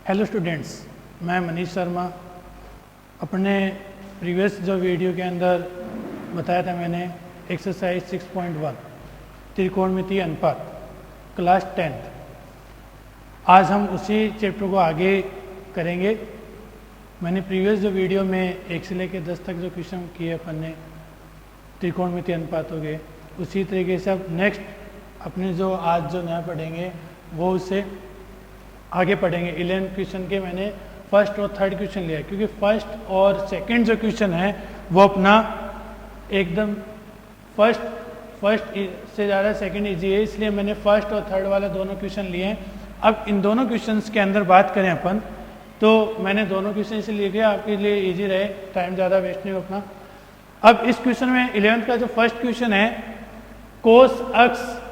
Hello students, मैं मनीष शर्मा। अपने previous जो वीडियो के अंदर बताया था मैंने एक्सरसाइज 6.1 त्रिकोणमितीय अनुपात क्लास 10th। आज हम उसी चैप्टर को आगे करेंगे। मैंने प्रीवियस जो वीडियो में 1 से लेकर 10 तक जो क्वेश्चन किए अपन ने त्रिकोणमितीय अनुपातों के, उसी तरीके से अब नेक्स्ट अपने जो आज जो नया पढ़ेंगे वो उससे आगे पढ़ेंगे। 11 क्वेश्चन के मैंने फर्स्ट और थर्ड क्वेश्चन लिया क्योंकि फर्स्ट और सेकंड जो क्वेश्चन है वो अपना एकदम फर्स्ट से ज़्यादा सेकंड इजी है, इसलिए मैंने फर्स्ट और थर्ड वाला दोनों क्वेश्चन लिए हैं। अब इन दोनों क्वेश्चंस के अंदर बात करें अपन, तो मैंने दोनों क्वेश्चन इसलिए लिया आपके लिए इजी रहे, टाइम ज़्यादा वेस्ट नहीं हो अपना। अब इस क्वेश्चन में 11th का जो फर्स्ट क्वेश्चन है, कोस अक्स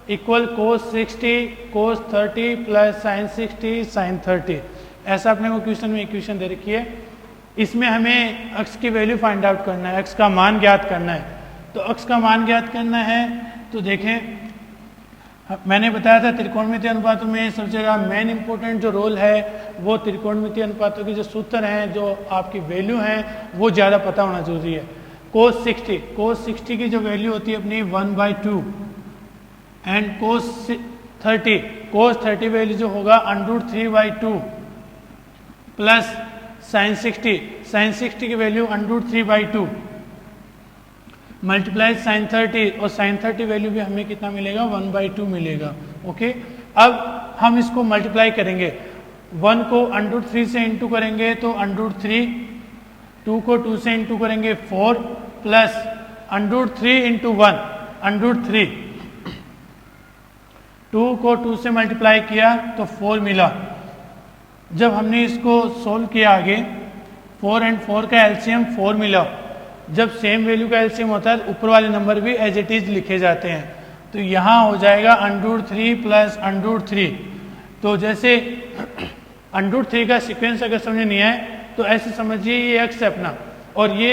इक्वल कोस 60 कोस 30 प्लस साइन 60 साइन 30, ऐसा अपने को क्वेश्चन में इक्वेशन दे रखी है। इसमें हमें अक्स की वैल्यू फाइंड आउट करना है, अक्स का मान ज्ञात करना है। तो अक्स का मान ज्ञात करना है तो देखें, मैंने बताया था त्रिकोणमितीय अनुपातों में सबसे ज़्यादा मेन इंपॉर्टेंट जो रोल है वो त्रिकोणमितीय अनुपातों के जो सूत्र हैं, जो आपकी वैल्यू हैं, वो ज़्यादा पता होना जरूरी है। कोस 60 की जो वैल्यू होती है अपनी 1/2 एंड कोस 30 वैल्यू जो होगा √3/2 प्लस साइन 60 की वैल्यू √3/2 मल्टीप्लाई साइन 30, और साइन 30 वैल्यू भी हमें कितना मिलेगा 1/2 मिलेगा। ओके, अब हम इसको मल्टीप्लाई करेंगे। 1 को √3 से इंटू करेंगे तो √3, 2 को 2 से इंटू करेंगे 4 प्लस √3 इंटू 1 √3, 2 को 2 से मल्टीप्लाई किया तो 4 मिला। जब हमने इसको सोल्व किया आगे, 4 एंड 4 का एलसीएम 4 मिला। जब सेम वैल्यू का एलसीएम होता है ऊपर वाले नंबर भी एज इट इज लिखे जाते हैं, तो यहाँ हो जाएगा √3 प्लस √3। तो जैसे √3 का सीक्वेंस अगर समझ नहीं आए तो ऐसे समझिए ये x है अपना, और ये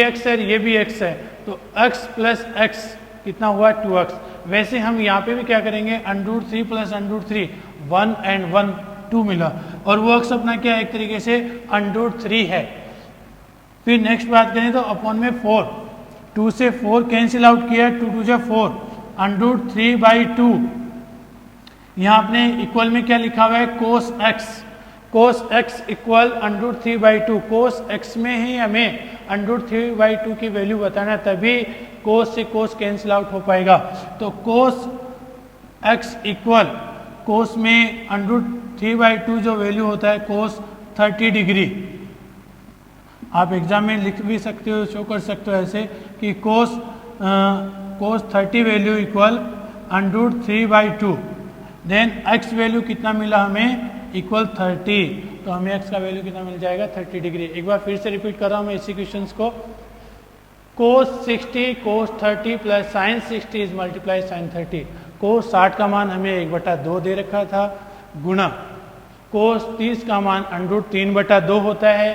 x है, ये भी x है, तो x प्लस x कितना हुआ 2x। वैसे हम यहाँ पे भी क्या करेंगे, √3 प्लस √3 1 एंड 1 2 मिला, और वो x अपना क्या एक तरीके से √3 है। फिर नेक्स्ट बात करें तो अपॉन में 4, 2 से 4 कैंसिल आउट किया, 2 2 जा 4 √3/2। यहाँ आपने इक्वल में क्या लिखा हुआ है, कोस x इक्वल √3/2। कोस x में ही हमें √3/2 की वैल्यू बताना, तभी कोस से कोस कैंसिल आउट हो पाएगा। तो कोस x इक्वल कोस में √3/2 जो वैल्यू होता है कोस 30 डिग्री। आप एग्जाम में लिख भी सकते हो, शो कर सकते हो ऐसे कि cos 30 value equal √3/2। Then x value कितना मिला हमें, इक्वल 30, तो हमें x का वैल्यू कितना मिल जाएगा 30 डिग्री। एक बार फिर से रिपीट कर रहा हूँ मैं इसी क्वेश्चंस को। Cos 60 cos 30 plus sine 60 is multiply sine 30। Cos 60 का मान हमें 1/2 दे रखा था, गुणा कोस 30 का मान √3/2 होता है,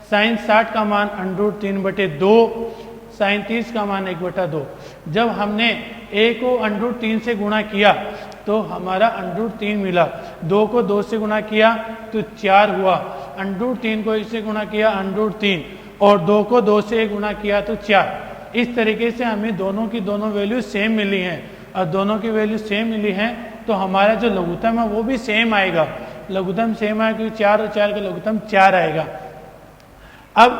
साइन 60 का मान √3/2, साइन 30 का मान 1/2। जब हमने a को √3 से गुणा किया तो हमारा √3 मिला, 2 को 2 से गुणा किया तो 4 हुआ, √3 को इससे गुणा किया √3, और 2 को 2 से गुणा किया तो 4। इस तरीके से हमें दोनों की दोनों वैल्यू सेम मिली हैं, और दोनों की वैल्यू सेम मिली हैं तो हमारा जो लघुत्तम है वो भी सेम आएगा। लघुत्तम सेम आएगा क्योंकि 4 और 4 का लघुत्तम 4 आएगा। अब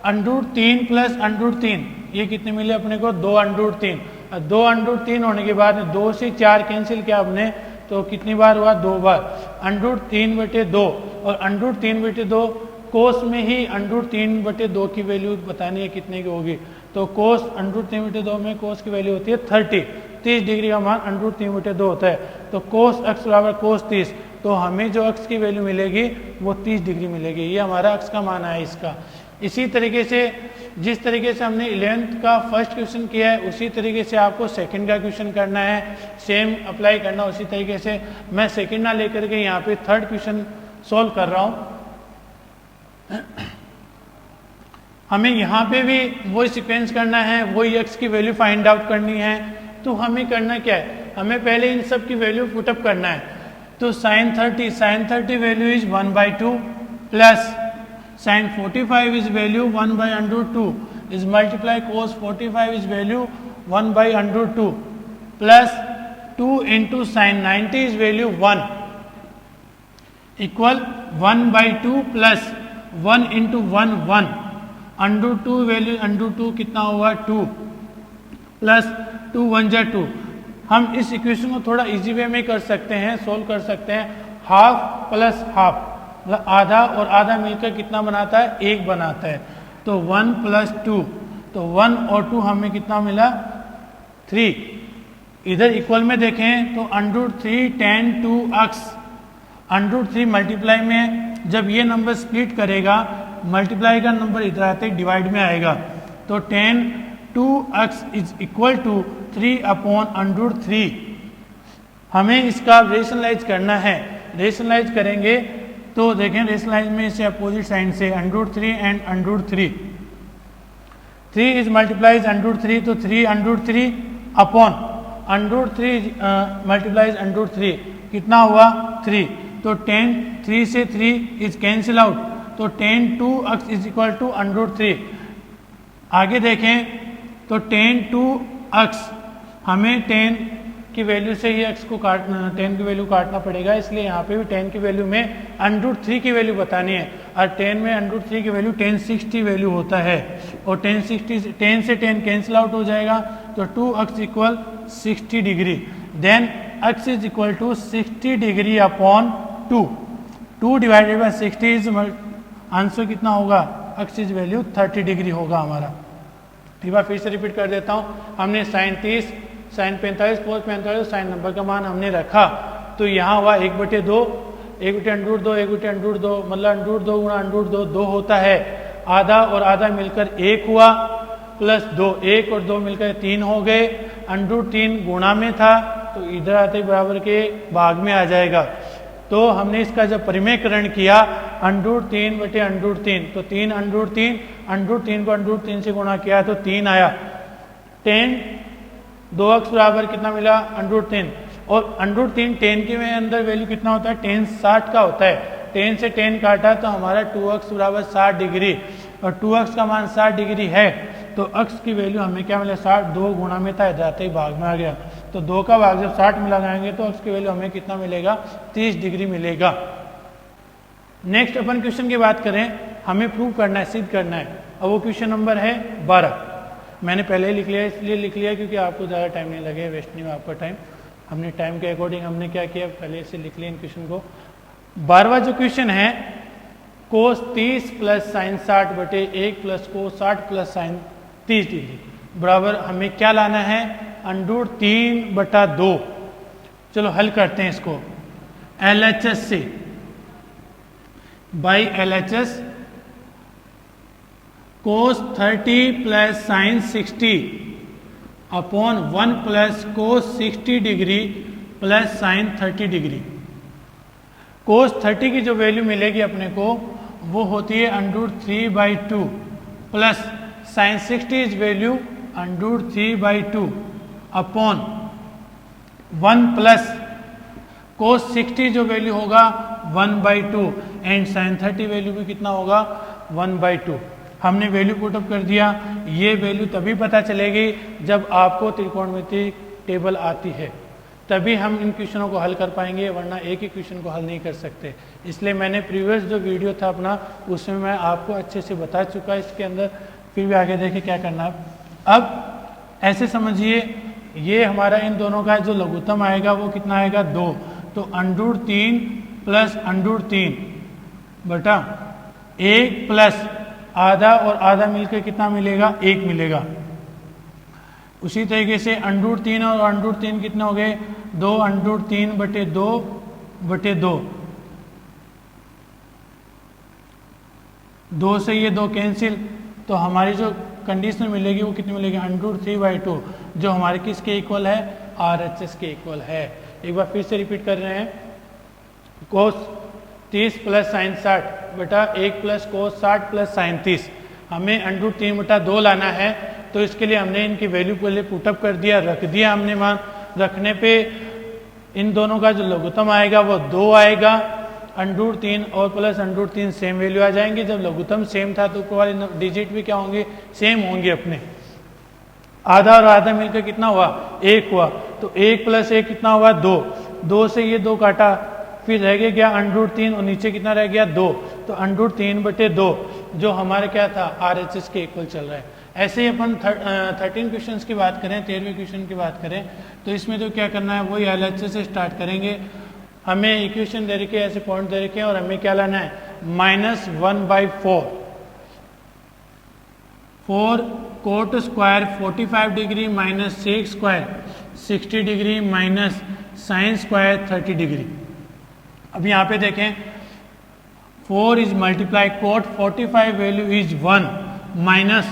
√3 प्लस √3 ये कितने मिले अपने को, 2 √3। 2 √3 होने के बाद 2 से 4 कैंसिल किया आपने तो कितनी बार हुआ, 2 बार, √3/2, और √3/2 कोस में ही √3/2 की वैल्यू बतानी है कितने की होगी। तो कोस √3/2 में कोस की वैल्यू होती है 30 डिग्री का मान √3/2 होता है। तो कोस x बराबर कोस 30, तो हमें जो x की वैल्यू मिलेगी वो 30 डिग्री मिलेगी। ये हमारा x का मान है इसका। इसी तरीके से जिस तरीके से हमने 11th का फर्स्ट क्वेश्चन किया है उसी तरीके से आपको सेकंड का क्वेश्चन करना है, सेम अप्लाई करना उसी तरीके से। मैं सेकंड ना लेकर के यहाँ पे थर्ड क्वेश्चन सॉल्व कर रहा हूँ। हमें यहाँ पे भी वही सीक्वेंस करना है, वही x की वैल्यू फाइंड आउट करनी है। तो हमें करना क्या है, हमें पहले इन सब की वैल्यू पुटअप करना है। तो sine 30 value is 1/2 plus sine 45 is value 1/√2 is multiply cos 45 is value 1/√2 plus 2 into sine 90 is value 1 equal 1/2 plus 1 into 1 1 √2 value √2 कितना होगा 2 प्लस 2 1 जा 2। हम इस इक्वेशन को थोड़ा इजी वे में कर सकते हैं, सोल्व कर सकते हैं। हाफ प्लस हाफ मतलब आधा और आधा मिलकर कितना बनाता है 1 बनाता है। तो 1 प्लस 2 तो 1 और 2 हमें कितना मिला 3। इधर इक्वल में देखें तो √3 tan 2x √3 मल्टीप्लाई में जब ये नंबर स्प्लिट करेगा मल्टीप्लाई का नंबर इधर आते डिवाइड में आएगा तो tan 2x is equal to 3/√3। हमें इसका रेशनलाइज करना है। रेशनलाइज करेंगे तो देखें रेशनलाइज में इसे अपोजिट साइन से √3 एंड √3 3 इज मल्टीप्लाइज √3 तो 3/√3 अपॉन √3 मल्टीप्लाइज √3 कितना हुआ 3 तो tan 3 से 3 इज कैंसिल आउट तो tan 2x is equal to √3। आगे देखें तो tan 2x हमें tan की वैल्यू से ही x को काटना tan की वैल्यू काटना पड़ेगा, इसलिए यहाँ पे भी tan की वैल्यू में √3 की वैल्यू बतानी है और tan में √3 की वैल्यू tan 60 वैल्यू होता है और tan से tan कैंसिल आउट हो जाएगा तो 2x equal 60 degree then x is equal to 60 degree upon 2 divided by 60 is answer कितना होगा x इज वैल्यू 30 डिग्री होगा हमारा। एक बार फिर से रिपीट कर देता हूँ। हमने साइन 30 साइन 45 कोस 45 साइन नंबर का मान हमने रखा तो यहाँ हुआ 1/2 1/√2 1/√2 मतलब √2 गुणा √2 2 होता है। आधा और आधा मिलकर 1 हुआ प्लस 2 1 और 2 मिलकर 3 हो गए। √3 गुणा में था तो इधर आते बराबर के भाग में आ जाएगा। तो हमने इसका जब परिमेयकरण किया √3/√3 तो 3/√3 √3 को √3 से गुणा किया तो 3 आया। tan 2x बराबर कितना मिला √3 और √3 tan के में अंदर वैल्यू कितना होता है tan 60 का होता है। tan से tan काटा तो हमारा 2x बराबर 60 डिग्री और 2x का मान 60 डिग्री है तो x की वैल्यू हमें क्या मिला 60 2 गुणा में था जाते ही भाग में आ गया तो 2 का भाग जब 60 में लगाएंगे तो x की वैल्यू हमें कितना मिलेगा 30 डिग्री मिलेगा। नेक्स्ट अपन क्वेश्चन की बात करें, हमें प्रूव करना है, सिद्ध करना है। अब वो क्वेश्चन नंबर है 12। मैंने पहले ही लिख लिया इसलिए लिख लिया क्योंकि आपको ज़्यादा टाइम नहीं लगे, वेस्ट नहीं हुआ आपका टाइम। हमने टाइम के अकॉर्डिंग हमने क्या किया पहले से लिख लिया इन क्वेश्चन को। 12वां जो क्वेश्चन है कोस 30 plus sign 60/1 plus cos 60 plus sine 30 degree बराबर हमें क्या लाना है √3/2। चलो हल करते हैं इसको LHS से by LHS cos 30 plus sine 60 upon 1 plus cos 60 degree plus sine 30 degree. Cos 30 की जो वैल्यू मिलेगी अपने को वो होती है √3/2 plus sine 60 is value √3/2 upon 1 plus cos 60 जो वैल्यू होगा 1/2 एंड साइन 30 वैल्यू भी कितना होगा 1/2। हमने वैल्यू पुटअप कर दिया। ये वैल्यू तभी पता चलेगी जब आपको त्रिकोणमिति टेबल आती है, तभी हम इन क्वेश्चनों को हल कर पाएंगे, वरना एक ही क्वेश्चन को हल नहीं कर सकते। इसलिए मैंने प्रीवियस जो वीडियो था अपना उसमें मैं आपको अच्छे से बता चुका इसके अंदर, फिर भी आगे देखें क्या करना है। अब ऐसे समझिए ये हमारा इन दोनों का जो लघुत्तम आएगा वो कितना आएगा 2 तो √3 प्लस √3 बटा 1 प्लस आधा और आधा मिलकर कितना मिलेगा 1 मिलेगा। उसी तरीके से √3 और √3 कितने हो गए 2 √3/2/2 2 से ये 2 कैंसिल तो हमारी जो कंडीशन मिलेगी वो कितनी मिलेगी √3/2 जो हमारे किसके इक्वल है RHS के इक्वल है। एक बार फिर से रिपीट कर रहे हैं कोस 30 प्लस साइन 60 बटा 1 प्लस कोस 60 प्लस साइन 30 हमें √3/2 लाना है तो इसके लिए हमने इनकी वैल्यू पहले पुटअप कर दिया, रख दिया हमने मान। रखने पे इन दोनों का जो लघुत्तम आएगा वो 2 आएगा, √3 और प्लस √3 सेम वैल्यू आ जाएंगे। जब लघुत्तम सेम था तो ऊपर वाले डिजिट भी क्या होंगे, सेम होंगे अपने। आधा और आधा मिलकर कितना हुआ, 1 हुआ, तो 1 + 1 कितना हुआ, 2। 2 से ये 2 काटा, फिर रह गया क्या, √3 और नीचे कितना रह गया, 2। तो √3/2 जो हमारे क्या था, RHS के इक्वल चल रहा है। ऐसे ही अपन 13 क्वेश्चंस की बात करें, 13वें क्वेश्चन की बात करें, तो इसमें तो क्या करना है, वही LHS से स्टार्ट करेंगे। हमें इक्वेशन दे रखे, ऐसे पॉइंट दे रखे हैं और हमें क्या लाना है, -1/4। 4 cot square 45 degree minus sec square 60 degree minus sine square 30 degree. अब यहाँ पे देखें 4 is multiply cot 45 value is 1 minus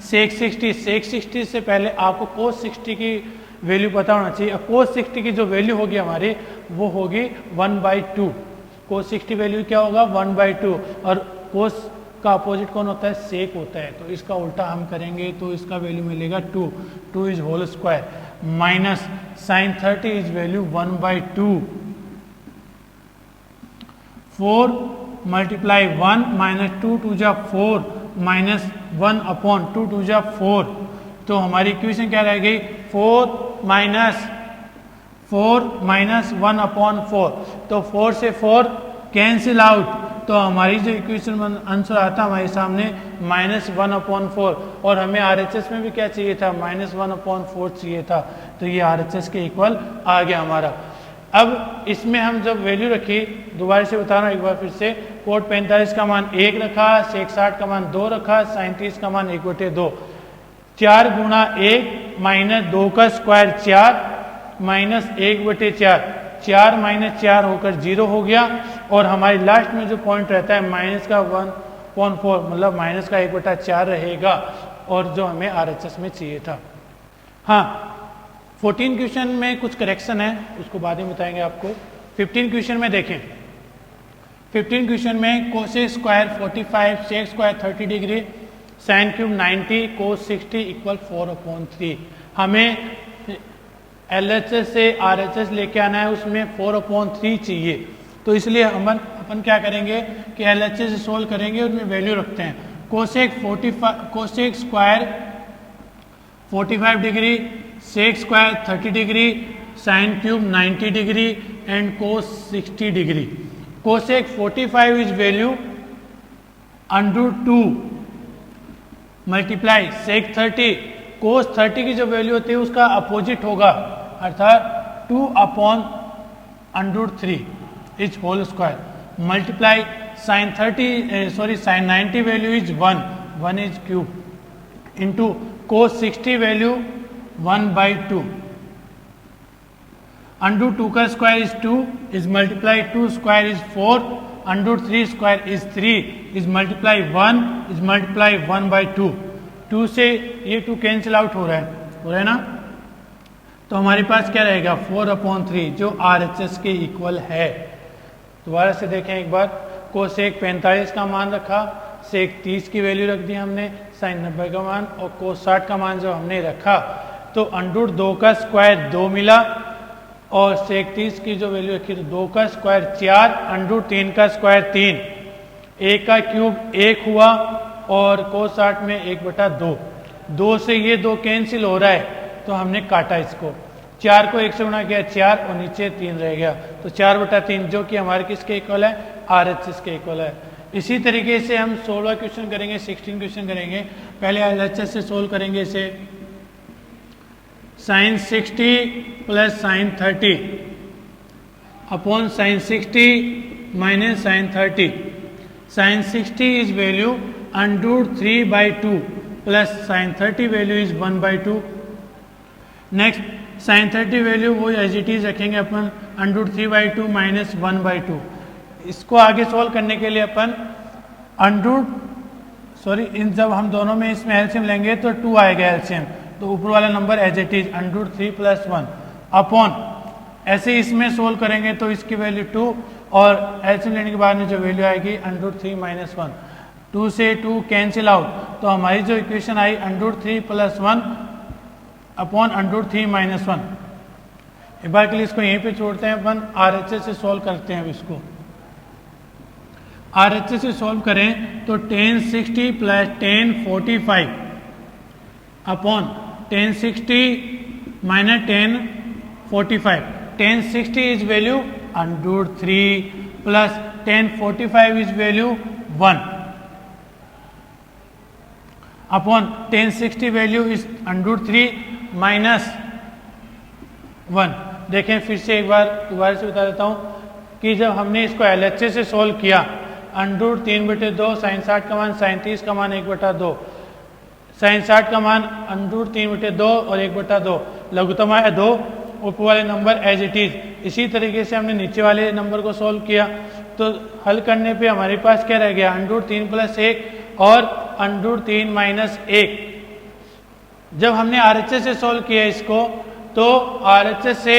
sec 60। Sec 60 से पहले आपको कोस 60 की वैल्यू पता होना चाहिए। कोस 60 की जो वैल्यू होगी हमारी वो होगी 1/2। कोस 60 वैल्यू क्या होगा, 1/2। और कोस का अपोजिट कौन होता है, सेक होता है। तो इसका उल्टा हम करेंगे तो इसका वैल्यू मिलेगा 2 is whole square minus sine 30 is value 1/2। 4 multiply 1 minus 2 2 जा 4 माइनस 1 अपॉन 2 2 जा 4। तो हमारी इक्वेशन क्या रह गई, 4 माइनस 1 अपॉन 4। तो 4 से 4 कैंसिल आउट, तो हमारी जो इक्वेशन आंसर आता हमारे सामने -1 अपॉन 4। और हमें RHS में भी क्या चाहिए था, -1 अपॉन 4 चाहिए था। तो ये RHS के इक्वल आ गया हमारा। अब इसमें हम जब वैल्यू रखी, दोबारा से बता रहा हूँ एक बार फिर से, कोट 45 का मान 1 रखा, सेक 60 का मान 2 रखा, साइन 30 का मान 1/2। 4 गुणा 1 माइनस 2 का स्क्वायर 4 माइनस 1/4। 4 माइनस 4 होकर 0 हो गया। और हमारी लास्ट में जो पॉइंट रहता है माइनस का 1/4, मतलब माइनस का 1/4 रहेगा, और जो हमें RHS में चाहिए था। हाँ, 14 क्वेश्चन में कुछ करेक्शन है, उसको बाद में बताएंगे आपको। 15 क्वेश्चन में देखें, 15 क्वेश्चन में cosec square 45, sec square 30 degree, sine cube 90, cos 60 equal 4/3। हमें LHS से RHS लेके आना है, उसमें 4/3 चाहिए। तो इसलिए अपन क्या करेंगे कि LHS से सोल्व करेंगे, उसमें वैल्यू रखते हैं। Cosec square 45 degree, sec square 30 degree, sine cube 90 degree and cos 60 degree. Cosec 45 is value √2 multiply sec 30। Cos 30 की जो वैल्यू होती है उसका अपोजिट होगा, अर्थात 2/√3 is whole square multiply sine 90 value is 1 is cube into cos 60 value 1/2। √2 का square is 2 is multiply 2 square is 4 √3 square is 3 is multiply 1 is multiply 1/2। 2 से ये 2 कैंसिल आउट हो रहा है ना। तो हमारे पास क्या रहेगा 4/3 जो RHS के इक्वल है। दोबारा से देखें एक बार, कोसेक 45 का मान रखा, सेक 30 की वैल्यू रख दी हमने, साइन 90 का मान, और कोस 60 का मान जो हमने रखा, तो √2 का स्क्वायर 2 मिला, और सेक 30 की जो वैल्यू रखी तो 2 का स्क्वायर 4, √3 का स्क्वायर 3, 1 का क्यूब 1 हुआ, और कोस 60 में 1/2। 2 से ये 2 कैंसिल हो रहा है, तो हमने काटा इसको, 4 को 1 से गुणा किया 4, और नीचे 3 रह गया, तो 4/3 जो कि हमारे किसके इक्वल है, RHS के इक्वल है। इसी तरीके से हम 16 क्वेश्चन करेंगे, 16 क्वेश्चन करेंगे। पहले LHS से सोल्व करेंगे इसे। Sine 60 plus sine 30 upon sine 60 minus sine 30। Sine 60 is value √3/2 plus sine 30 value is 1/2। Next sine 30 value वो एज इट इज रखेंगे अपन, √3/2 माइनस 1/2। इसको आगे सोल्व करने के लिए अपन इन जब हम दोनों में इसमें एलसीएम लेंगे तो 2 आएगा एलसीएम, तो ऊपर वाला number as it is √3 + 1 upon, ऐसे इसमें सोल्व करेंगे तो इसकी वैल्यू 2, और एलसीएम लेने के बाद में जो वैल्यू आएगी √3 - 1। 2 से 2 कैंसिल आउट, तो हमारी जो इक्वेशन आई √3 + 1 अपॉन √3 - 1। एक बार के लिए इसको यहीं पे छोड़ते हैं, अपन RHS से सॉल्व करते हैं। अब इसको RHS से सॉल्व करें तो 1060 plus 1045 upon 1060 minus 1045। 1060 is value √3 plus 1045 is value 1 upon 1060 value is √3 minus 1। देखें फिर से एक बार दोबारा से बता देता हूं कि जब हमने इसको LHS से सॉल्व किया, √3/2 sin 60 का मान sin 30 का मान 1/2, sin 60 का मान √3/2 और 1/2, लघुत्तम आया 2, ऊपर वाले नंबर एज इट इज। इसी तरीके से हमने नीचे वाले नंबर को सॉल्व किया तो हल करने पे हमारे पास क्या रह गया, √3 + 1 और √3 - 1। जब हमने RHS से सॉल्व किया इसको तो RHS से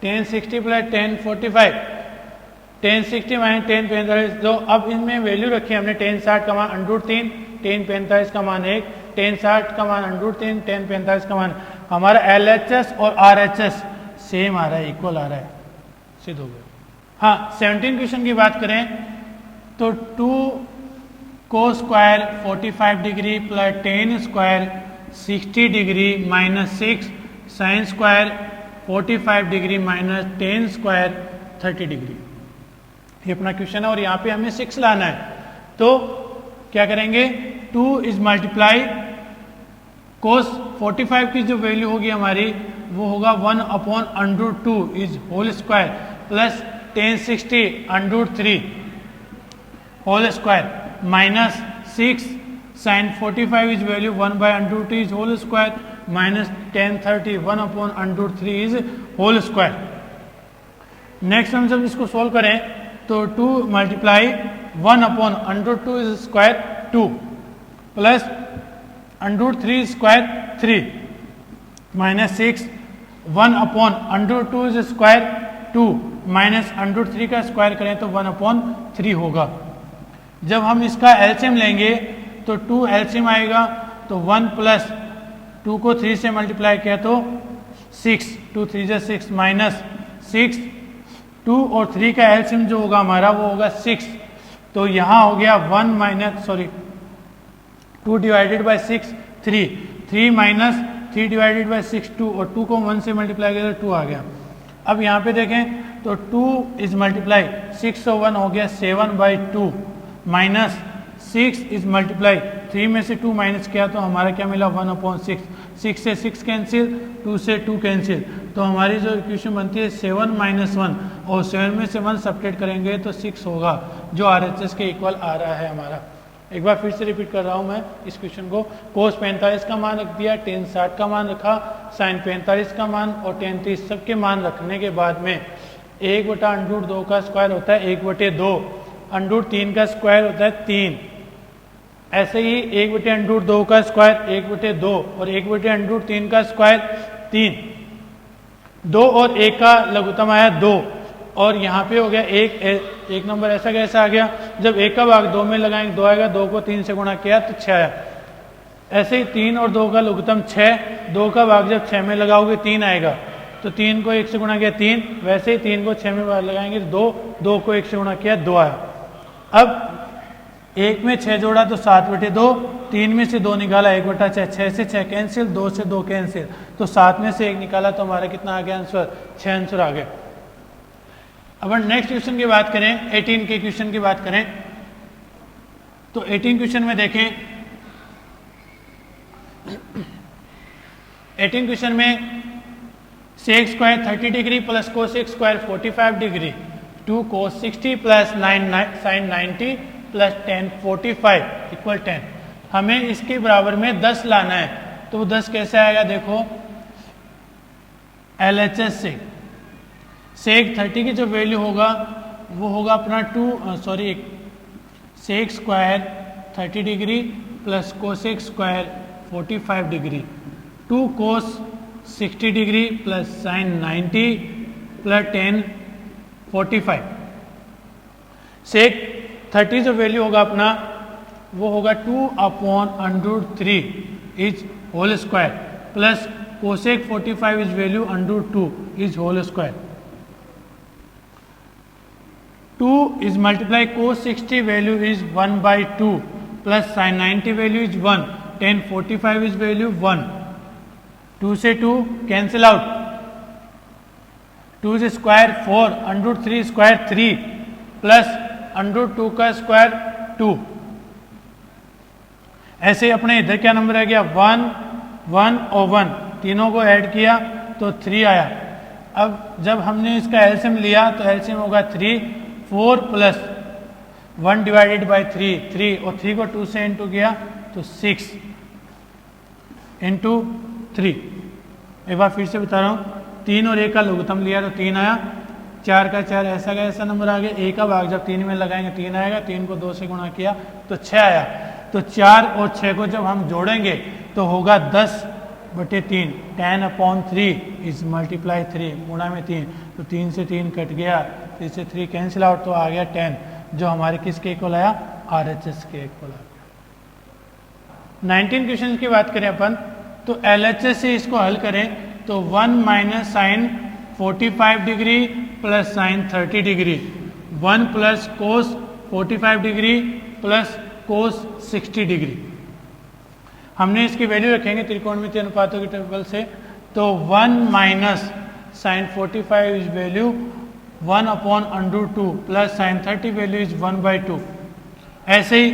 1060 प्लस 1045, 1060 माइनस 1045, तो अब इनमें वैल्यू रखी हमने 1060 का मान √3, 1045 का मान 1, 1060 का मान √3, 1045 का मान। हमारा LHS और RHS सेम आ रहा है, इक्वल आ रहा है, सिद्ध हो गया। हाँ, 17 क्वेश्चन की बात करें तो 2 cos square 45 degree plus 10 square 60 degree minus 6 sine square 45 degree minus 10 square 30 degree. ये अपना क्वेश्चन है और यहाँ पे हमें 6 लाना है। तो क्या करेंगे, 2 इज मल्टीप्लाई कोस 45 की जो वैल्यू होगी हमारी वो होगा 1 upon √2 is whole square plus 1060 √3 whole square minus 6 sine 45 is value 1/√2 is whole square minus 1030 1 upon √3 is whole square. Next हम जब इसको सोल्व करें तो 2 multiply 1 upon √2 is square 2 plus √3 square 3 minus 6 1 upon √2 is square 2 minus √3 का square करें तो 1 upon 3 होगा। जब हम इसका एलसीएम लेंगे तो 2 एलसीएम आएगा तो 1 प्लस 2 को 3 से मल्टीप्लाई किया तो 6, 2 3 जा 6 माइनस 6, 2 और 3 का एलसीएम जो होगा हमारा वो होगा 6। तो यहाँ हो गया 2 divided by 6 3 minus 3 divided by 6 2 और 2 को 1 से मल्टीप्लाई किया तो 2 आ गया। अब यहाँ पे देखें तो 2 इज मल्टीप्लाई 6 और 1 हो गया 7/2 माइनस 6 इज मल्टीप्लाई 3 में से 2 माइनस किया तो हमारा क्या मिला 1/6। 6 से 6 कैंसिल, 2 से 2 कैंसिल, तो हमारी जो इक्वेशन बनती है 7 - 1 और 7 में से 1 सब्ट्रैक्ट करेंगे तो 6 होगा जो RHS के इक्वल आ रहा है हमारा। एक बार फिर से रिपीट कर रहा हूँ मैं इस क्वेश्चन को। कोस 45 का मान रख दिया, tan 60 का मान रखा, साइन 45 का मान और tan 30 सबके मान रखने के बाद में 1/√2 का स्क्वायर होता है 1/2, √3 का स्क्वायर होता है 3, ऐसे ही 1/√2 का स्क्वायर 1/2 और 1/√3 का स्क्वायर 3, 2 और 1 का लघुत्तम आया 2 और यहाँ पे हो गया एक नंबर ऐसा कैसा आ गया, जब 1 का भाग 2 में लगाएंगे 2 आएगा, 2 को 3 से गुणा किया तो 6 आया। ऐसे ही 3 और 2 का लघुत्तम 6, 2 का भाग जब 6 में लगाओगे 3 आएगा, तो 3 को 1 से गुणा किया 3, वैसे ही 3 को 6 में लगाएंगे 2, 2 को 1 से गुणा किया 2 आया। अब 1 में 6 जोड़ा तो 7/2, 3 में से 2 निकाला 1/6, 6 से 6 कैंसिल, 2 से 2 कैंसिल, तो 7 में से 1 निकाला तो हमारा कितना आ गया आंसर, 6 आंसर आ गए। अब नेक्स्ट क्वेश्चन की बात करें, 18 के क्वेश्चन की बात करें तो 18 क्वेश्चन में देखें, 18 क्वेश्चन में sec square 30 degree plus cosec square 45 degree 2 cos 60 plus 9 sin 90 plus tan 45 equal 10। हमें इसके बराबर में 10 लाना है, तो वो 10 कैसे आएगा देखो, LHS से sec 30 की जो वैल्यू होगा वो होगा अपना sec square 30 degree plus cosec square 45 degree 2 cos 60 degree plus sin 90 plus tan 45। sec 30 जो वैल्यू होगा अपना वो होगा 2/√3 is whole square plus cosec 45 is value under 2 is whole square. 2 is multiply cos 60 value is 1 by 2 plus sin 90 value is 1. tan 45 is value 1. 2 से 2 cancel out. 2 is square 4 under 3 square 3 plus under 2 का square 2. ऐसे अपने इधर क्या number आ गया 1 1 और 1 तीनों को ऐड किया तो 3 आया. अब जब हमने इसका एलसीएम लिया तो एलसीएम होगा 3 4 प्लस 1 डिवाइडेड बाई 3 और 3 को 2 से इंटू किया तो 6 इंटू 3. एक बार फिर से बता रहा हूँ 3 और 1 का लघुत्तम लिया तो 3 आया. 4 का 4 ऐसा का ऐसा नंबर आ गया. 1 का भाग जब 3 में लगाएंगे 3 आएगा. 3 को 2 से गुणा किया तो 6 आया. तो 4 और 6 को जब हम जोड़ेंगे तो होगा 10/3. 10/3 इज मल्टीप्लाई 3 गुणा में 3 तो 3 से 3 कट गया. 3 से 3 कैंसिल आउट तो आ गया 10 जो हमारे किसके इक्वल आया RHS के इक्वल आ गया. 19 क्वेश्चन की बात करें अपन तो LHS से इसको हल करें तो 1 minus sine 45 degree plus sine 30 degree 1 plus cos 45 degree plus cos 60 degree. हमने इसकी वैल्यू रखेंगे त्रिकोणमितीय अनुपातों के टेबल से तो 1 minus sine 45 is value 1 upon under 2 plus sine 30 value is 1 by 2. ऐसे ही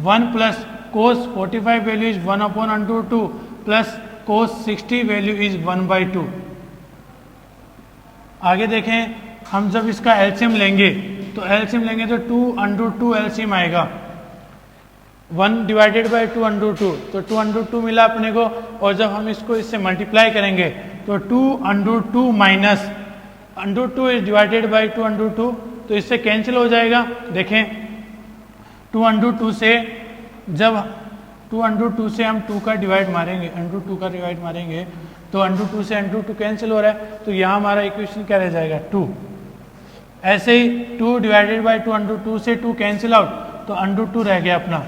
1 plus cos 45 value is 1 upon under 2 plus cos 60 value is 1 by 2. आगे देखें हम जब इसका एलसीएम लेंगे तो एलसीएम लेंगे तो 2 अंडर 2 एलसीएम आएगा. 1 डिवाइडेड बाई 2 अंडर 2 तो 2 अंडर 2 मिला अपने को. और जब हम इसको इससे मल्टीप्लाई करेंगे तो 2 under 2 minus under 2 is divided by 2 under 2 तो इससे कैंसिल हो जाएगा. देखें 2 अंडर 2 से जब 2 अंडर 2 से हम 2 का डिवाइड मारेंगे अंडर 2 का डिवाइड मारेंगे तो अंडर 2 से अंडर 2 कैंसिल हो रहा है तो यहाँ हमारा इक्वेशन क्या रह जाएगा 2. ऐसे ही 2 डिवाइडेड बाई 2 अंडर 2 से 2 कैंसिल आउट तो अंडर 2 रह गया अपना.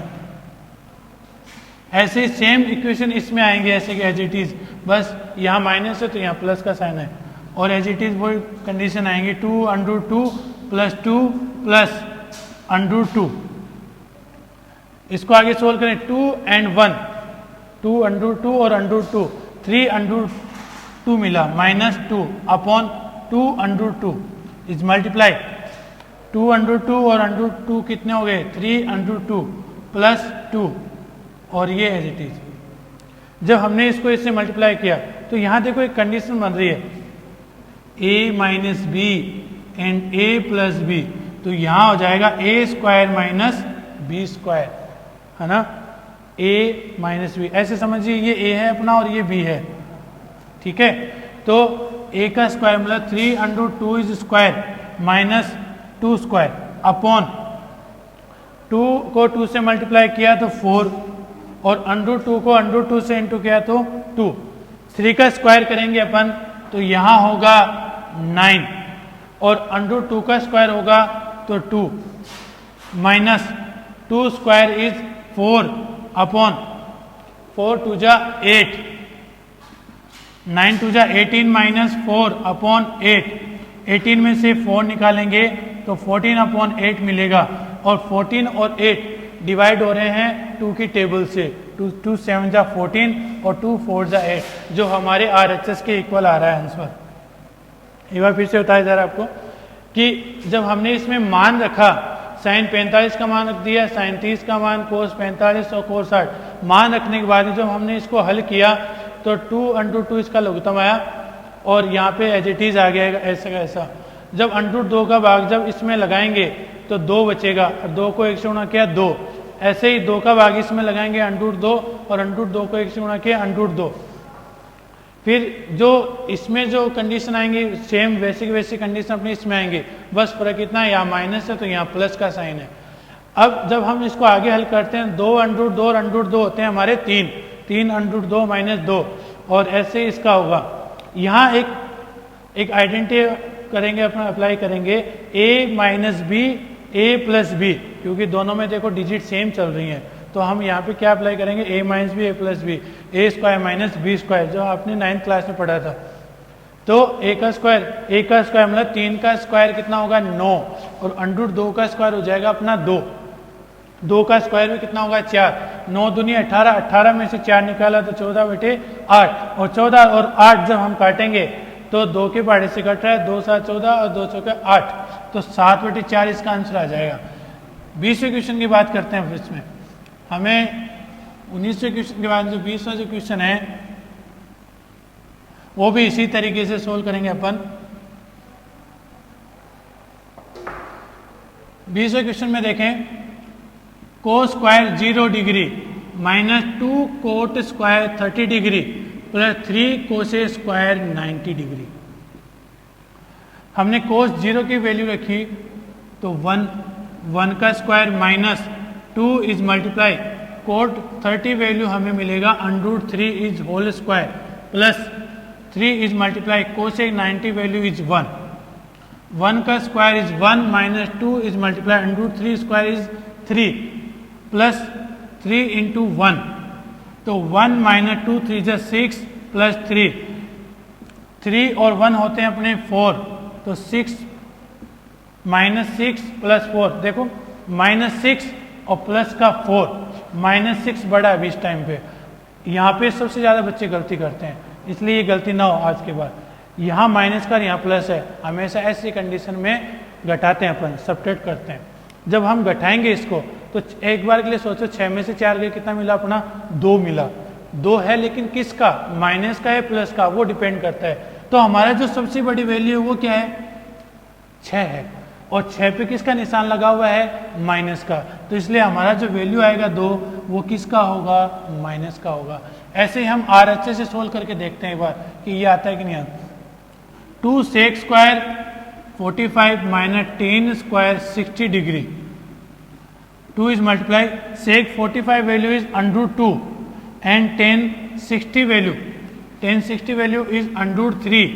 ऐसे ही सेम इक्वेशन इसमें आएंगे ऐसे कि एज इट इज बस यहाँ माइनस है तो यहाँ प्लस का साइन है और एज इट इज वो कंडीशन आएंगे 2 अंडर 2 प्लस 2 प्लस अंडर 2. इसको आगे सोल्व करें 2 and 1 2 अंडर 2 और अंडर 2 3 अंडर 2 मिला minus 2 upon 2 under 2 is multiply 2 under 2 और अंडर 2 कितने हो गए 3 अंडर 2 प्लस 2 और ये एज इट इज. जब हमने इसको इससे मल्टीप्लाई किया तो यहाँ देखो एक कंडीशन बन रही है a minus b and a plus b तो यहाँ हो जाएगा a square minus b square है ना. a माइनस बी ऐसे समझिए ये a है अपना और ये b है. ठीक है तो a का स्क्वायर मतलब 3 under 2 is square minus 2 square upon 2 को 2 से मल्टीप्लाई किया तो 4 और अंडर 2 को अंडर 2 से इंटू किया तो 2. 3 का स्क्वायर करेंगे अपन तो यहाँ होगा 9 और अंडर 2 का स्क्वायर होगा तो 2 minus 2 square is 4 upon 4 two जा 8 9 टू जा 18 माइनस 4 अपॉन 8. 18 में से 4 निकालेंगे तो 14 अपॉन 8 मिलेगा और 14 और 8 डिवाइड हो रहे हैं 2 की टेबल से. 2 7 जा 14 और 2 4 जा 8 जो हमारे RHS के इक्वल आ रहा है आंसर. एक बार फिर से बताया जा रहा है आपको कि जब हमने इसमें मान रखा साइन 45 का मान रख दिया साइन 30 का मान कोस 45 और कोस 60 मान रखने के बाद जब हमने इसको हल किया तो 2 अंडर 2 इसका लघुत्तम आया और यहाँ पे एज इट इज आ गया ऐसा का ऐसा. जब अंडर 2 का भाग जब इसमें लगाएंगे तो 2 बचेगा और 2 को 1 से गुणा किया 2. ऐसे ही 2 का भाग इसमें लगाएंगे अंडर 2 और अंडर 2 को 1 से गुणा किया अंडर 2. फिर जो इसमें जो कंडीशन आएंगी सेम वैसी कंडीशन अपनी इसमें आएंगे बस फर्क इतना है यहाँ माइनस है तो यहाँ प्लस का साइन है. अब जब हम इसको आगे हल करते हैं 2 अंडर 2 और अंडर 2 होते हैं हमारे 3 अंडर 2 माइनस 2 और ऐसे इसका होगा. यहाँ एक आइडेंटिटी करेंगे अपना अप्लाई करेंगे a minus b a plus b क्योंकि दोनों में देखो डिजिट सेम चल रही हैं तो हम यहाँ पे क्या अप्लाई करेंगे a minus b a plus b a square minus b square, जो आपने 9th क्लास में पढ़ा था। तो ए का स्क्वायर मतलब 3 का स्क्वायर कितना होगा 9, और अंडर 2 का स्क्वायर हो जाएगा अपना 2 का स्क्वायर भी कितना होगा 4, 9 दूनी 18, 18 में से 4 निकाला तो 14 बटे 8, और 14 और 8 जब हम काटेंगे तो 2 के पहाड़े से कट रहा है, 2 7 14 और 2 चौके 8, तो 7 बटे 4 इसका आंसर आ जाएगा। 20वें क्वेश्चन की बात करते हैं इसमें, हमें 19वें क्वेश्चन के बाद जो 20वां जो क्वेश्चन है वो भी इसी तरीके से सोल्व करेंगे अपन। 20वें क्वेश्चन में देखें, को square 0 degree minus 2 coat square 30 degree plus 3 कोसे स्क्वायर 90 डिग्री। हमने कोस 0 की वैल्यू रखी तो 1 का square minus 2 is multiply cot 30 value हमें मिलेगा under 3 is whole square plus 3 is multiply cosec 90 value is 1 का square is 1 minus 2 is multiply under 3 square is 3 plus 3 into 1, तो 1 माइनस 2 3 जा 6 प्लस 3 और 1 होते हैं अपने 4, तो 6 माइनस 6 प्लस 4, देखो माइनस 6 और प्लस का 4, माइनस 6 बड़ा है अभी इस टाइम पे। यहाँ पे सबसे ज़्यादा बच्चे गलती करते हैं, इसलिए ये गलती ना हो आज के बाद। यहाँ माइनस का यहाँ प्लस है, हमेशा ऐसी कंडीशन में घटाते हैं अपन, सब्ट्रैक्ट करते हैं। जब हम घटाएंगे इसको तो एक बार के लिए सोचो 6 में से 4 गए कितना मिला अपना 2 मिला, 2 है लेकिन किसका, माइनस का है प्लस का, वो डिपेंड करता है। तो हमारा जो सबसे बड़ी वैल्यू है वो क्या है 6 है, और 6 पे किसका निशान लगा हुआ है माइनस का, तो इसलिए हमारा जो वैल्यू आएगा 2 वो किसका होगा माइनस का होगा। ऐसे ही हम RHS से सोल्व करके देखते हैं एक बार कि ये आता है कि नहीं आता। 2 sec square 45 minus 10 square 60 degree, 2 is multiply sec 45 value is under 2 and 1060 value is under 3,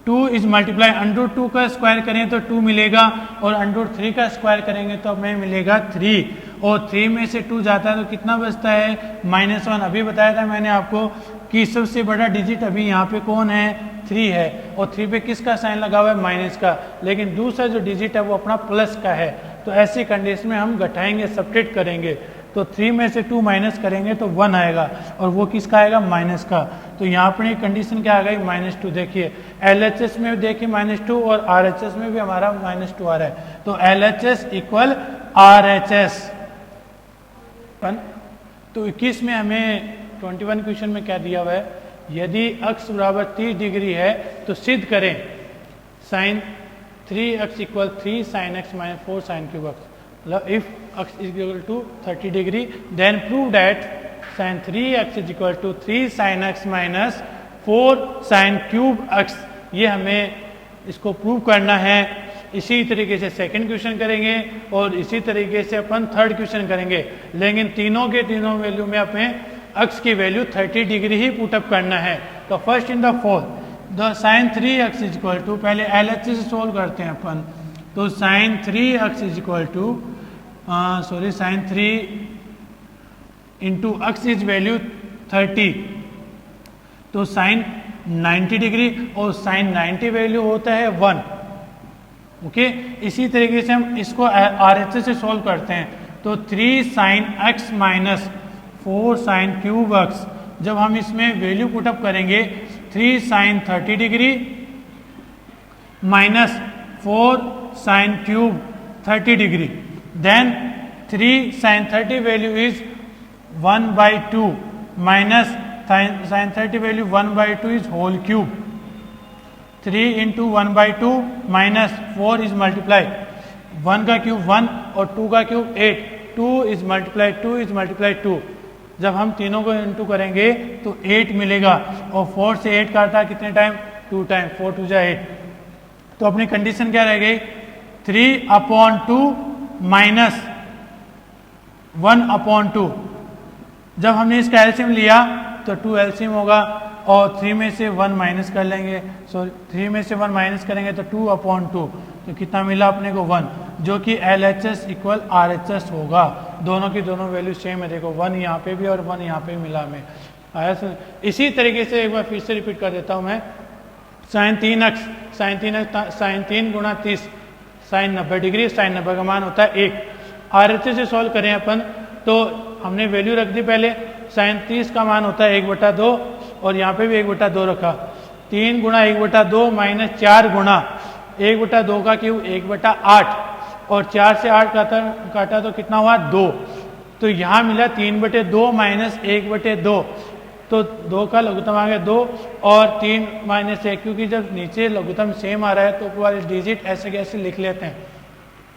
2 is multiply under 2 का स्क्वायर करें तो 2 मिलेगा, और अंडर 3 का स्क्वायर करेंगे तो हमें मिलेगा 3, और 3 में से 2 जाता है तो कितना बचता है -1। अभी बताया था मैंने आपको कि सबसे बड़ा डिजिट अभी यहाँ पे कौन है 3 है, और 3 पे किसका साइन लगा हुआ है माइनस का, लेकिन दूसरा जो डिजिट है वो अपना प्लस का है। तो ऐसी कंडीशन में हम घटाएंगे सब्ट्रैक्ट करेंगे, तो 3 में से 2 माइनस करेंगे तो 1 आएगा, और वो किसका आएगा माइनस का। तो यहाँ पर कंडीशन क्या आ गई -2। देखिए LHS में देखिए -2 और RHS में भी हमारा -2 आ रहा है, तो LHS इक्वल RHS। तो 21 में हमें 21 क्वेश्चन में क्या दिया हुआ है, यदि अक्ष बराबर 30 डिग्री है तो सिद्ध करें साइन 3x equal 3 sin x minus 4 sin cube x, मतलब if x is equal to 30 degree then prove that sin 3x is equal to 3 sin x minus 4 sin cube x। ये हमें इसको प्रूव करना है। इसी तरीके से सेकंड क्वेश्चन करेंगे और इसी तरीके से अपन थर्ड क्वेश्चन करेंगे, लेकिन तीनों के तीनों वैल्यू में अपने x की वैल्यू 30 डिग्री ही पुटअप करना है। तो first in the fourth the sine 3x is equal to, पहले LHS से सोल्व करते हैं अपन, तो sine 3x is equal to sine 3 into x is value 30, तो साइन 90 डिग्री, और साइन 90 वैल्यू होता है 1। ओके इसी तरीके से हम इसको RHS से सोल्व करते हैं, तो 3 sine x minus 4 sine cube x, जब हम इसमें वैल्यू पुटअप करेंगे 3 sine 30 degree minus 4 sine cube 30 degree, then 3 sine 30 value is 1/2 minus sine 30 value 1/2 is whole cube, 3 into 1/2 minus 4 is multiply 1 का क्यूब 1 और 2 का क्यूब 8, 2 इज मल्टीप्लाई 2। जब हम तीनों को इंटू करेंगे तो 8 मिलेगा, और 4 से 8 काटा है कितने टाइम 2 टाइम, 4 2 जा 8। तो अपनी कंडीशन क्या रह गई 3/2 माइनस 1/2। जब हमने इसका एलसीएम लिया तो 2 एलसीएम होगा, और 3 में से 1 माइनस कर लेंगे, सॉरी 3 में से 1 माइनस करेंगे तो 2/2, तो कितना मिला अपने को 1, जो कि LHS इक्वल RHS होगा। दोनों की दोनों वैल्यू सेम है, देखो 1 यहाँ पे भी और 1 यहाँ पे भी मिला हमें आया। इसी तरीके से एक बार फिर से रिपीट कर देता हूँ मैं, साइन 3x साइन 3 गुणा 30 साइन 90 डिग्री, साइन 90 का मान होता है 1। RHS से सॉल्व करें अपन तो हमने वैल्यू रख दी पहले, साइन 30 का मान होता है 1/2 और यहाँ पे भी 1/2 रखा, 3 गुणा 1/2 माइनस 4 गुणा 1/2 का क्यूब 1/8 और 4 से 8 काटा तो कितना हुआ 2, तो यहाँ मिला 3/2 माइनस 1/2, तो 2 का लघुत्तम आ गया 2 और 3 माइनस 1, क्योंकि जब नीचे लघुत्तम सेम आ रहा है तो ऊपर वाले डिजिट ऐसे कैसे लिख लेते हैं।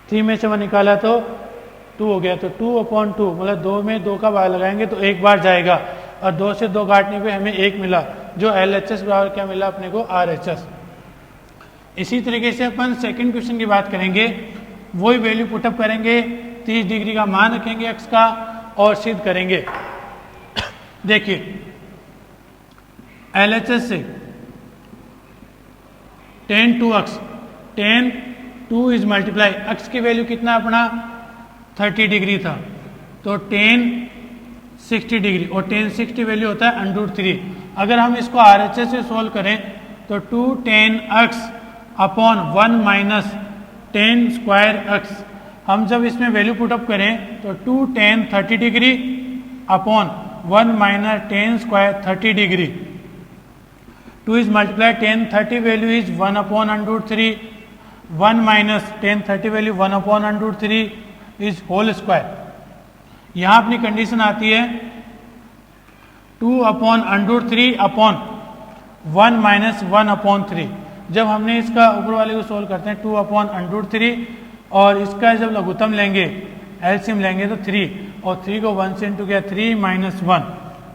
3 में से 1 निकाला तो 2 हो गया, तो 2/2 मतलब 2 में 2 का बार लगाएंगे तो 1 बार जाएगा और 2 से 2 काटने पे हमें 1 मिला, जो LHS बराबर क्या मिला अपने को RHS। इसी तरीके से अपन सेकंड क्वेश्चन की बात करेंगे, वही वैल्यू पुटअप करेंगे, 30 डिग्री का मान रखेंगे x का और सिद्ध करेंगे। देखिए LHS से tan 2x, tan 2 is multiply, x की वैल्यू कितना अपना 30 डिग्री था, तो tan 60 डिग्री और tan 60 वैल्यू होता है √3। अगर हम इसको RHS से सोल्व करें तो 2 tan x upon 1 minus tan square x, हम जब इसमें वैल्यू पुटअप करें तो 2 tan 30 degree upon 1 minus tan square 30 degree, 2 is multiplied tan 30 value is 1/√3, 1 minus tan 30 value 1/√3 is whole square। यहाँ अपनी कंडीशन आती है 2/√3 अपॉन 1 माइनस 1/3। जब हमने इसका ऊपर वाले को सोल्व करते हैं 2/√3 और इसका जब लघुत्तम लेंगे एलसीएम लेंगे तो 3 और 3 को 1 से इंटू किया 3 माइनस 1,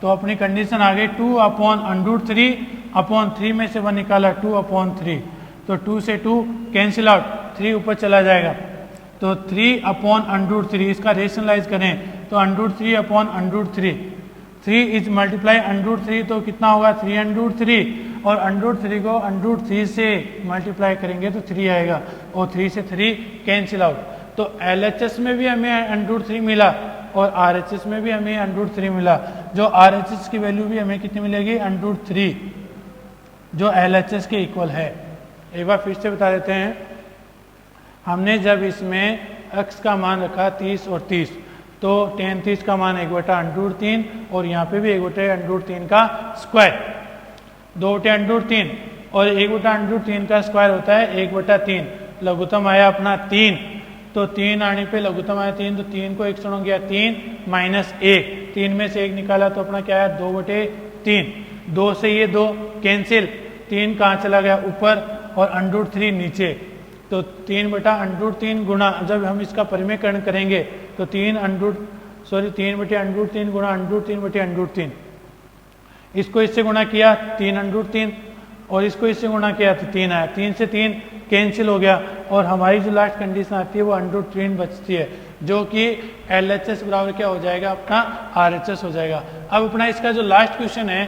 तो अपनी कंडीशन आ गई 2/√3 अपॉन 3 में से 1 निकाला 2/3, तो 2 से 2 कैंसिल आउट, 3 ऊपर चला जाएगा तो 3/√3, इसका रेशनलाइज करें तो √3/√3, 3 इज मल्टीप्लाई √3 तो कितना होगा 3√3 और √3 को √3 से मल्टीप्लाई करेंगे तो 3 आएगा और 3 से 3 कैंसिल आउट। तो LHS में भी हमें √3 मिला और RHS में भी हमें √3 मिला, जो RHS की वैल्यू भी हमें कितनी मिलेगी √3, जो LHS के इक्वल है। एक बार फिर से बता देते हैं, हमने जब इसमें x का मान रखा 30 और 30 तो tan 30 का मान 1/√3 और यहाँ पे भी 1/√3 का स्क्वायर, 2/√3 और 1/√3 का स्क्वायर होता है 1/3, लघुत्तम आया अपना 3, तो 3 आने पे लघुत्तम आया 3, तो 3 को 1 से गया 3 माइनस 1, 3 में से 1 निकाला तो अपना क्या है 2/3, 2 से ये 2 कैंसिल, 3 कहाँ चला गया ऊपर और √3 नीचे, तो 3/√3 गुणा, जब हम इसका परिमेयकरण करेंगे तो 3/√3 गुणा √3/√3, इसको इससे गुणा किया 3/√3 और इसको इससे गुणा किया तो 3 आया, 3 से 3 कैंसिल हो गया और हमारी जो लास्ट कंडीशन आती है वो √3 बचती है, जो कि LHS बराबर क्या हो जाएगा अपना RHS हो जाएगा। अब अपना इसका जो लास्ट क्वेश्चन है,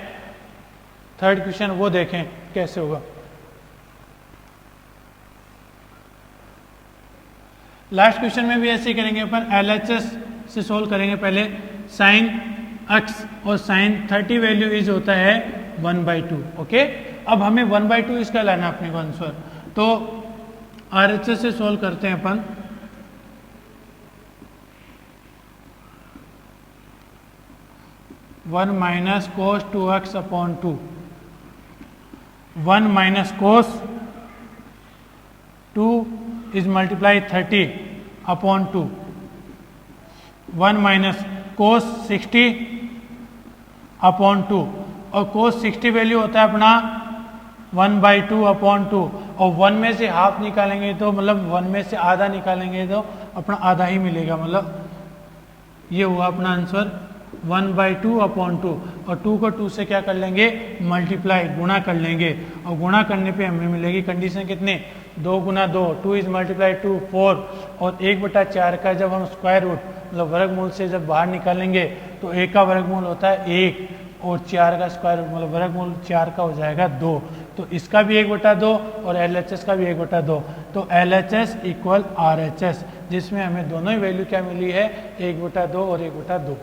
थर्ड क्वेश्चन, वो देखें कैसे होगा। लास्ट क्वेश्चन में भी ऐसे ही करेंगे अपन, LHS से सोल्व करेंगे पहले, साइन x और साइन 30 वैल्यू इज होता है 1/2, ओके। अब हमें 1/2 इसका लाना अपने को आंसर, तो RHS से सोल्व करते हैं अपन, one minus cos 2x upon 2, 1 minus cos 2 is multiply 30 upon 2, 1 minus cos 60 upon 2 और कोस 60 वैल्यू होता है अपना 1/2 अपॉन 2 और 1 में से हाफ निकालेंगे तो मतलब 1 में से आधा निकालेंगे तो अपना आधा ही मिलेगा, मतलब ये हुआ अपना आंसर 1/2 अपॉन 2 और 2 को 2 से क्या कर लेंगे मल्टीप्लाई, गुणा कर लेंगे और गुणा करने पे हमें मिलेगी कंडीशन कितने 2 गुना 2, 2 इज मल्टीप्लाई 2 4 और 1/4 का जब हम स्क्वायर रूट मतलब वर्गमूल से जब बाहर निकालेंगे तो 1 का वर्गमूल होता है 1 और 4 का स्क्वायर मतलब वर्गमूल 4 का हो जाएगा 2, तो इसका भी 1/2 और LHS का भी 1/2, तो L H S equal R H S, जिसमें हमें दोनों ही वैल्यू क्या मिली है, 1/2 और 1/2।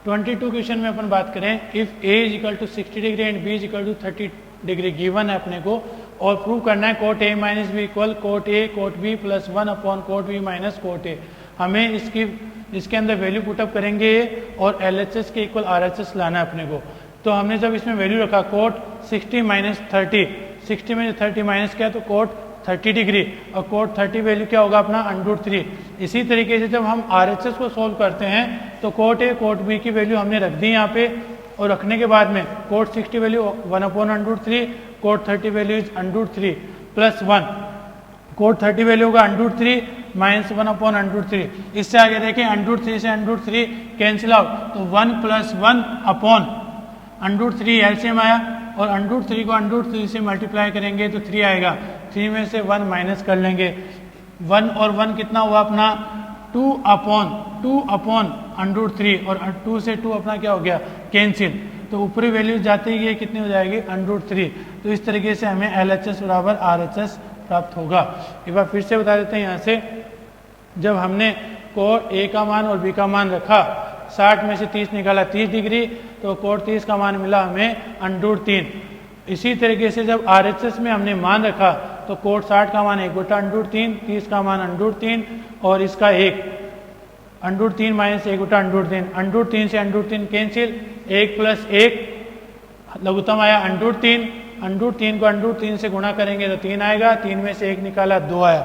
22 क्वेश्चन में अपन बात करें, if A is equal to 60 degree and B is equal to 30 degree given है अपने को, और प्रूव करना है cot A minus B equal cot A cot B plus 1 upon cot B minus cot A. हमें इसके अंदर वैल्यू पुटअप करेंगे और एल एच एस के इक्वल आर एच एस लाना है अपने को। तो हमने जब इसमें वैल्यू रखा कोट 60 माइनस 30, 60 में 30 माइनस किया तो कोट 30 डिग्री, और कोट 30 वैल्यू क्या होगा अपना √3। इसी तरीके से जब हम आर एच एस को सोल्व करते हैं तो कोट ए कोट बी की वैल्यू हमने रख दी यहाँ पे, और रखने के बाद में cot 60 value 1/√3, cot 30 value is √3 plus 1, cot 30 value होगा √3 माइनस 1/√3। इससे आगे देखें √3 से √3 कैंसिल आउट, तो 1 प्लस 1 अपॉन √3 एलसीएम आया, और √3 को √3 से मल्टीप्लाई करेंगे तो 3 आएगा, 3 में से 1 माइनस कर लेंगे, 1 और 1 कितना हुआ अपना 2 अपॉन √3, और 2 से 2 अपना क्या हो गया कैंसिल, तो ऊपरी वैल्यू जाते ही ये कितनी हो जाएगी √3। तो इस तरीके से हमें एल एच एस बराबर आर एच एस प्राप्त होगा। एक बार फिर से बता देते हैं यहाँ से, जब हमने कोट ए का मान और बी का मान रखा, 60 में से 30 निकाला 30 डिग्री, तो कोट 30 का मान मिला हमें √3। इसी तरीके से जब आर एच एस में हमने मान रखा तो कोट 60 का मान 1/√3, 30 का मान √3 और इसका 1 √3 माइनस 1/√3, √3 से √3 कैंसिल, 1 प्लस 1 लघुत्तम आया √3, √3 को √3 से गुणा करेंगे तो 3 आएगा, 3 में से 1 निकाला 2 आया,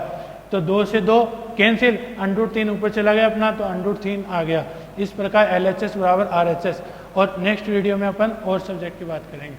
तो 2 से 2 कैंसिल, √3 ऊपर चला गया अपना तो √3 आ गया। इस प्रकार एल एच एस बराबर आर एच एस। और नेक्स्ट वीडियो में अपन और सब्जेक्ट की बात करेंगे।